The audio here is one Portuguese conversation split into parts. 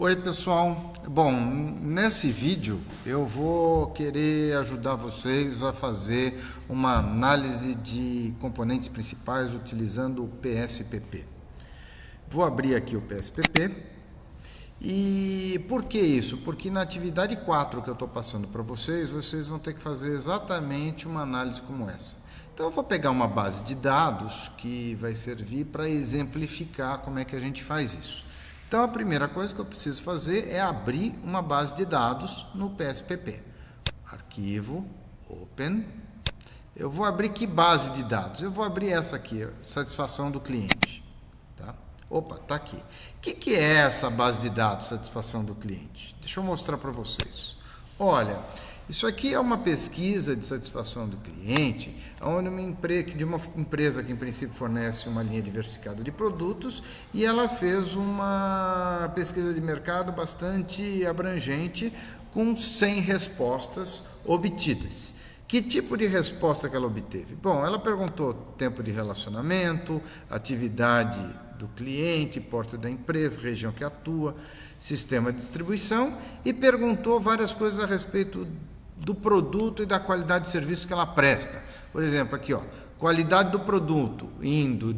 Oi pessoal, bom, nesse vídeo eu vou querer ajudar vocês a fazer uma análise de componentes principais utilizando o PSPP. Vou abrir aqui o PSPP e por que isso? Porque na atividade 4 que eu estou passando para vocês, vocês vão ter que fazer exatamente uma análise como essa. Então eu vou pegar uma base de dados que vai servir para exemplificar como é que a gente faz isso. Então, a primeira coisa que eu preciso fazer é abrir uma base de dados no PSPP. Arquivo, Open. Eu vou abrir que base de dados? Eu vou abrir essa aqui, satisfação do cliente. Tá? Opa, está aqui. O que é essa base de dados, satisfação do cliente? Deixa eu mostrar para vocês. Olha, isso aqui é uma pesquisa de satisfação do cliente, onde de uma empresa que em princípio fornece uma linha diversificada de produtos e ela fez uma pesquisa de mercado bastante abrangente com 100 respostas obtidas. Que tipo de resposta que ela obteve? Bom, ela perguntou tempo de relacionamento, atividade do cliente, porte da empresa, região que atua, sistema de distribuição e perguntou várias coisas a respeito do produto e da qualidade de serviço que ela presta. Por exemplo, aqui, ó, qualidade do produto indo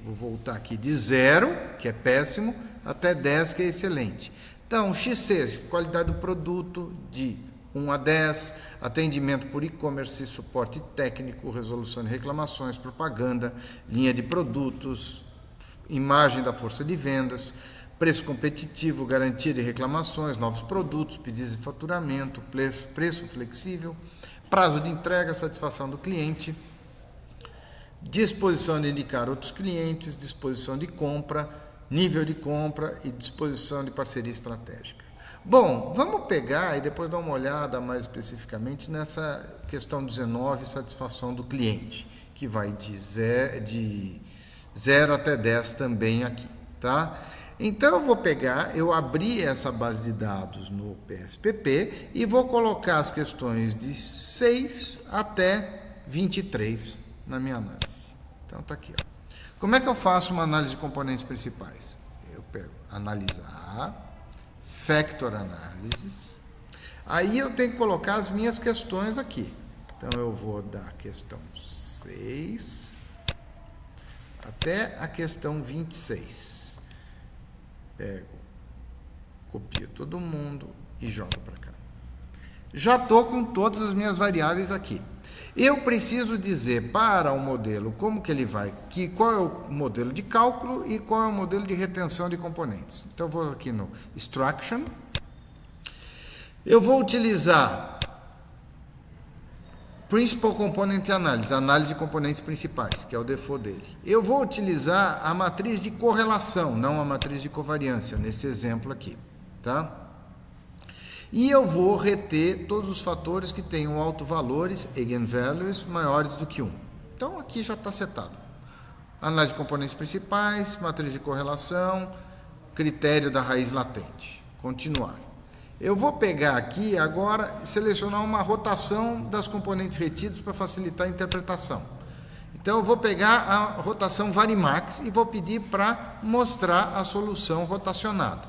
vou voltar aqui, de 0, que é péssimo, até 10, que é excelente. Então, XC, qualidade do produto de 1 a 10, atendimento por e-commerce, suporte técnico, resolução de reclamações, propaganda, linha de produtos, imagem da força de vendas, preço competitivo, garantia de reclamações, novos produtos, pedidos de faturamento, preço flexível, prazo de entrega, satisfação do cliente, disposição de indicar outros clientes, disposição de compra, nível de compra e disposição de parceria estratégica. Bom, vamos pegar e depois dar uma olhada mais especificamente nessa questão 19, satisfação do cliente, que vai de 0 até 10 também aqui, tá? Então, eu abri essa base de dados no PSPP e vou colocar as questões de 6 até 23 na minha análise. Então, está aqui. Ó. Como é que eu faço uma análise de componentes principais? Eu pego analisar, Factor Analysis, aí eu tenho que colocar as minhas questões aqui. Então, eu vou da questão 6 até a questão 26. Pego, copio todo mundo e jogo para cá. Já estou com todas as minhas variáveis aqui. Eu preciso dizer para o modelo como que ele vai, qual é o modelo de cálculo e qual é o modelo de retenção de componentes. Então, eu vou aqui no Extraction. Eu vou utilizar Principal Component Analysis, análise de componentes principais, que é o default dele. Eu vou utilizar a matriz de correlação, não a matriz de covariância, nesse exemplo aqui, tá? E eu vou reter todos os fatores que tenham autovalores, eigenvalues, maiores do que 1. Então, aqui já está setado. Análise de componentes principais, matriz de correlação, critério da raiz latente. Continuar. Eu vou pegar aqui agora e selecionar uma rotação das componentes retidos para facilitar a interpretação. Então, eu vou pegar a rotação Varimax e vou pedir para mostrar a solução rotacionada.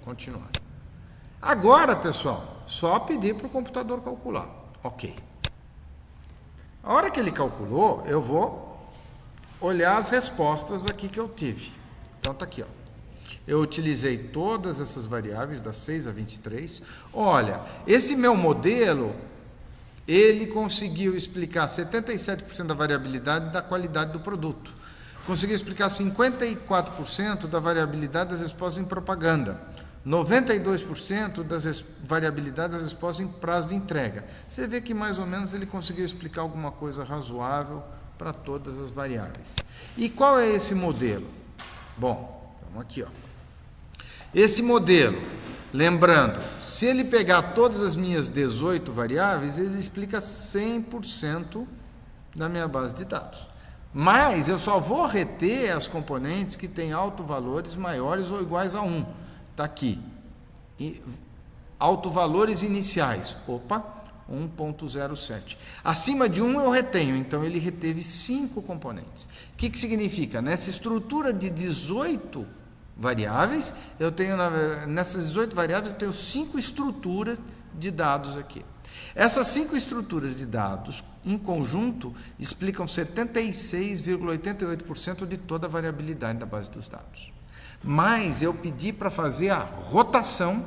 Continuar. Agora, pessoal, só pedir para o computador calcular. Ok. A hora que ele calculou, eu vou olhar as respostas aqui que eu tive. Então, está aqui, ó. Eu utilizei todas essas variáveis, das 6 a 23. Olha, esse meu modelo, ele conseguiu explicar 77% da variabilidade da qualidade do produto. Conseguiu explicar 54% da variabilidade das respostas em propaganda. 92% das variabilidades das respostas em prazo de entrega. Você vê que mais ou menos ele conseguiu explicar alguma coisa razoável para todas as variáveis. E qual é esse modelo? Bom, vamos aqui, ó. Esse modelo, lembrando, se ele pegar todas as minhas 18 variáveis, ele explica 100% da minha base de dados. Mas eu só vou reter as componentes que têm autovalores maiores ou iguais a 1. Está aqui. Autovalores iniciais. Opa, 1.07. Acima de 1 eu retenho, então ele reteve 5 componentes. O que significa? Nessa estrutura de 18 variáveis, eu tenho, nessas 18 variáveis, eu tenho 5 estruturas de dados aqui. Essas 5 estruturas de dados, em conjunto, explicam 76,88% de toda a variabilidade da base dos dados. Mas eu pedi para fazer a rotação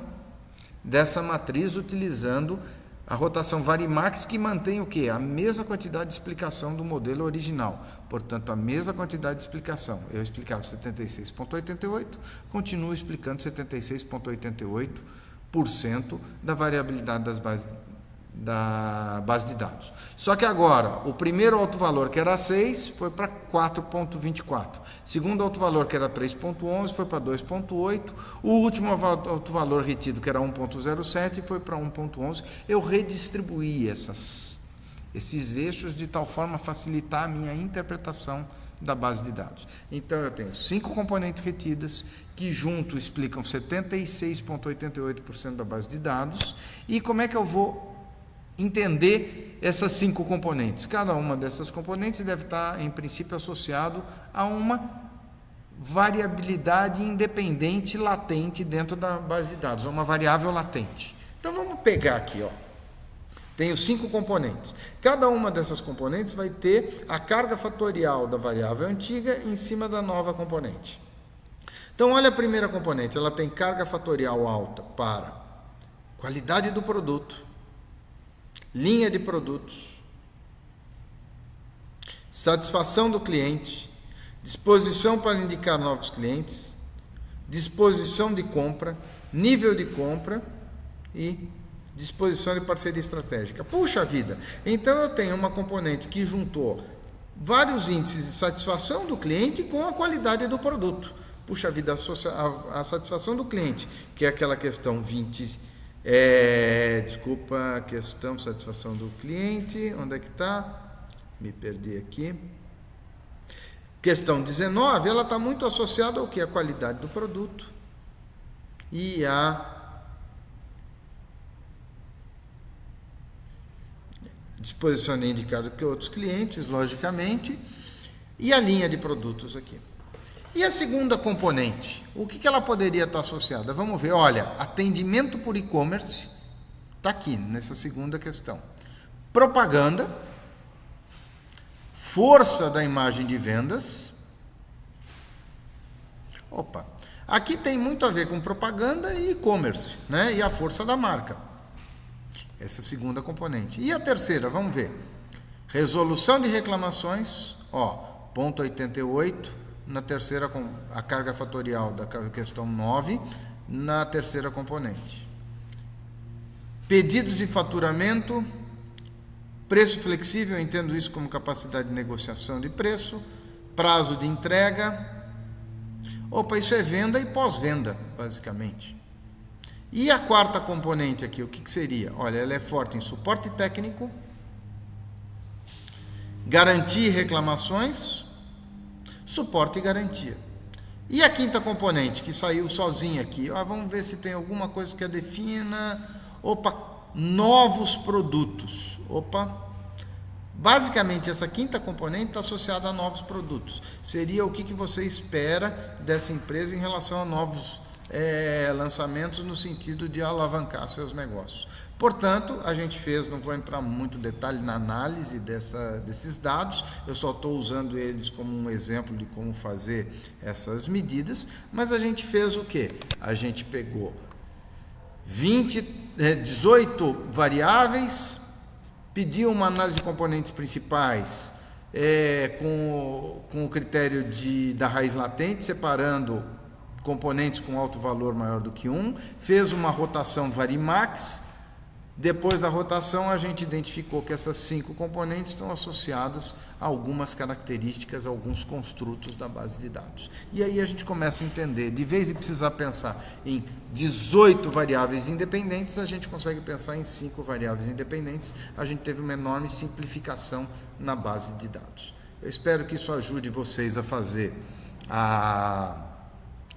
dessa matriz utilizando a rotação Varimax, que mantém o quê? A mesma quantidade de explicação do modelo original. Portanto, a mesma quantidade de explicação. Eu explicava 76,88, continuo explicando 76,88% da variabilidade da base de dados. Só que agora, o primeiro autovalor, que era 6, foi para 4,24. Segundo autovalor, que era 3,11, foi para 2,8. O último autovalor retido, que era 1,07, foi para 1,11. Eu redistribuí esses eixos de tal forma a facilitar a minha interpretação da base de dados. Então, eu tenho 5 componentes retidas, que junto explicam 76,88% da base de dados. E como é que eu vou entender essas 5 componentes? Cada uma dessas componentes deve estar, em princípio, associado a uma variabilidade independente latente dentro da base de dados, uma variável latente. Então, vamos pegar aqui, ó. Tenho 5 componentes. Cada uma dessas componentes vai ter a carga fatorial da variável antiga em cima da nova componente. Então, olha a primeira componente. Ela tem carga fatorial alta para qualidade do produto, linha de produtos, satisfação do cliente, disposição para indicar novos clientes, disposição de compra, nível de compra e disposição de parceria estratégica. Puxa vida! Então eu tenho uma componente que juntou vários índices de satisfação do cliente com a qualidade do produto. Puxa vida, a satisfação do cliente, que é aquela questão 20, questão satisfação do cliente, onde é que está? Me perdi aqui. Questão 19, ela está muito associada ao que? A qualidade do produto e a disposição de indicar do que outros clientes, logicamente, e a linha de produtos aqui. E a segunda componente, o que ela poderia estar associada? Vamos ver, olha, atendimento por e-commerce, está aqui nessa segunda questão. Propaganda, força da imagem de vendas. Opa, aqui tem muito a ver com propaganda e e-commerce, né? E a força da marca. Essa segunda componente. E a terceira, vamos ver. Resolução de reclamações, ó, ponto 88, na terceira, a carga fatorial da questão 9, na terceira componente. Pedidos de faturamento, preço flexível, eu entendo isso como capacidade de negociação de preço, prazo de entrega. Opa, isso é venda e pós-venda, basicamente. E a quarta componente aqui, o que seria? Olha, ela é forte em suporte técnico, garantia e reclamações, suporte e garantia. E a quinta componente, que saiu sozinha aqui, vamos ver se tem alguma coisa que a defina. Opa, novos produtos. Opa, basicamente essa quinta componente está associada a novos produtos. Seria o que você espera dessa empresa em relação a novos lançamentos no sentido de alavancar seus negócios. Portanto, a gente fez, não vou entrar muito em detalhe na análise desses dados, eu só estou usando eles como um exemplo de como fazer essas medidas, mas a gente fez o quê? A gente pegou 18 variáveis, pediu uma análise de componentes principais com o critério da raiz latente, separando componentes com alto valor maior do que 1, fez uma rotação Varimax. Depois da rotação, a gente identificou que essas 5 componentes estão associadas a algumas características, a alguns construtos da base de dados. E aí a gente começa a entender, de vez em precisar pensar em 18 variáveis independentes, a gente consegue pensar em 5 variáveis independentes. A gente teve uma enorme simplificação na base de dados. Eu espero que isso ajude vocês a fazer a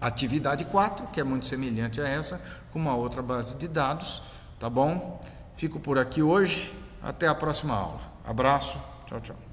atividade 4, que é muito semelhante a essa, com uma outra base de dados, tá bom? Fico por aqui hoje, até a próxima aula. Abraço, tchau, tchau.